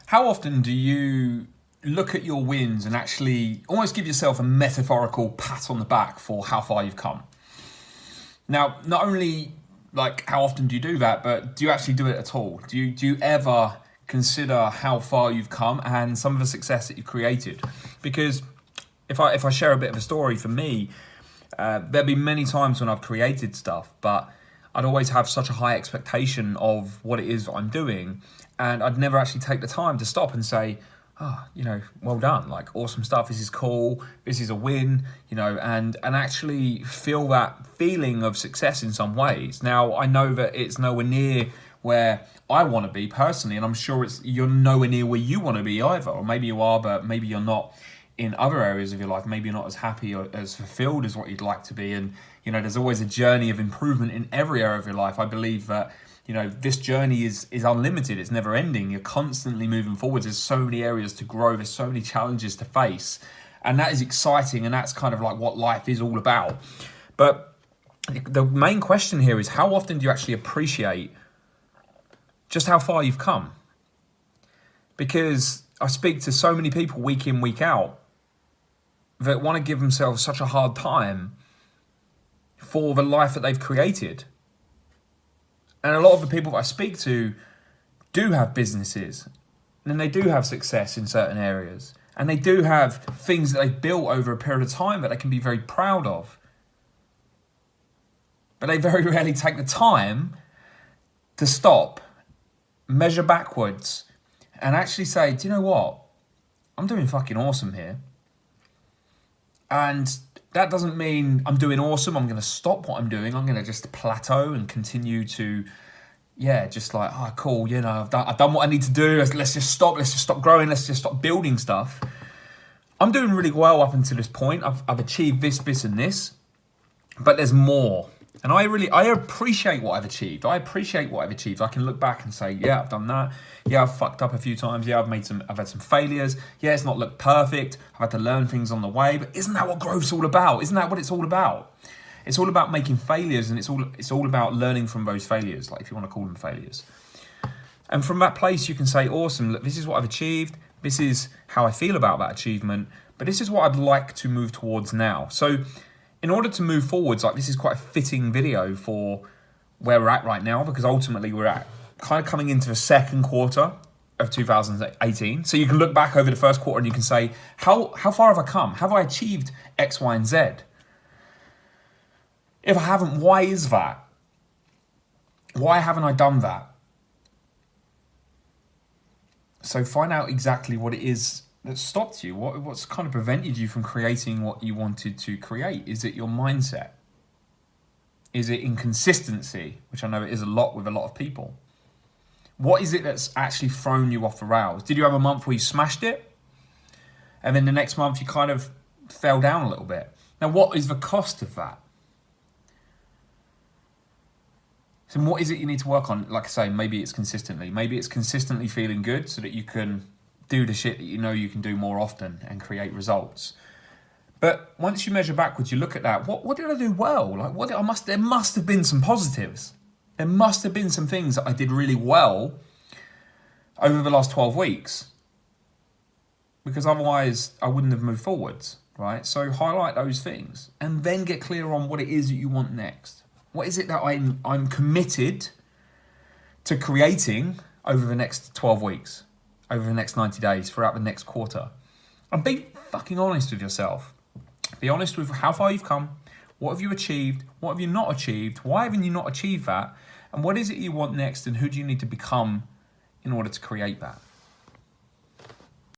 How often do you look at your wins and actually almost give yourself a metaphorical pat on the back for how far you've come? Now, not only like how often do you do that, but do you actually do it at all? Do you ever consider how far you've come and some of the success that you've created? Because if I share a bit of a story for me, there'll be many times when I've created stuff, but I'd always have such a high expectation of what it is that I'm doing, and I'd never actually take the time to stop and say, oh, well done, like awesome stuff, this is cool, this is a win, and actually feel that feeling of success in some ways. Now, I know that it's nowhere near where I want to be personally, and I'm sure you're nowhere near where you want to be either, or maybe you are, but maybe you're not in other areas of your life. Maybe you're not as happy or as fulfilled as what you'd like to be, and there's always a journey of improvement in every area of your life. I believe that this journey is unlimited. It's never ending. You're constantly moving forwards. There's so many areas to grow. There's so many challenges to face. And that is exciting. And that's kind of like what life is all about. But the main question here is, how often do you actually appreciate just how far you've come? Because I speak to so many people week in, week out that want to give themselves such a hard time for the life that they've created. And a lot of the people that I speak to do have businesses, and they do have success in certain areas, and they do have things that they've built over a period of time that they can be very proud of. But they very rarely take the time to stop, measure backwards, and actually say, do you know what? I'm doing fucking awesome here. And that doesn't mean I'm doing awesome, I'm going to stop what I'm doing. I'm going to just plateau and continue to, just like, oh, cool, I've done what I need to do. Let's just stop growing. Let's just stop building stuff. I'm doing really well up until this point. I've achieved this, and this, but there's more. And I appreciate what I've achieved. I can look back and say, yeah, I've done that. Yeah, I've fucked up a few times. Yeah, I've had some failures. Yeah, it's not looked perfect. I've had to learn things on the way. But isn't that what growth's all about? Isn't that what it's all about? It's all about making failures, and it's all about learning from those failures, like if you want to call them failures. And from that place, you can say, awesome, look, this is what I've achieved. This is how I feel about that achievement. But this is what I'd like to move towards now. So in order to move forwards, like this is quite a fitting video for where we're at right now, because ultimately we're at kind of coming into the second quarter of 2018. So you can look back over the first quarter and you can say, how far have I come? Have I achieved X, Y, and Z? If I haven't, why is that? Why haven't I done that? So find out exactly what it is that stopped you. What's kind of prevented you from creating what you wanted to create? Is it your mindset? Is it inconsistency, which I know it is a lot with a lot of people? What is it that's actually thrown you off the rails? Did you have a month where you smashed it? And then the next month you kind of fell down a little bit. Now, what is the cost of that? So what is it you need to work on? Like I say, maybe it's consistently. Maybe it's consistently feeling good so that you can do the shit that you can do more often and create results. But once you measure backwards, you look at that. What did I do well? Like there must have been some positives. There must have been some things that I did really well over the last 12 weeks. Because otherwise I wouldn't have moved forwards, right? So highlight those things and then get clear on what it is that you want next. What is it that I'm committed to creating over the next 12 weeks, over the next 90 days, throughout the next quarter? And be fucking honest with yourself. Be honest with how far you've come. What have you achieved? What have you not achieved? Why haven't you not achieved that? And what is it you want next? And who do you need to become in order to create that?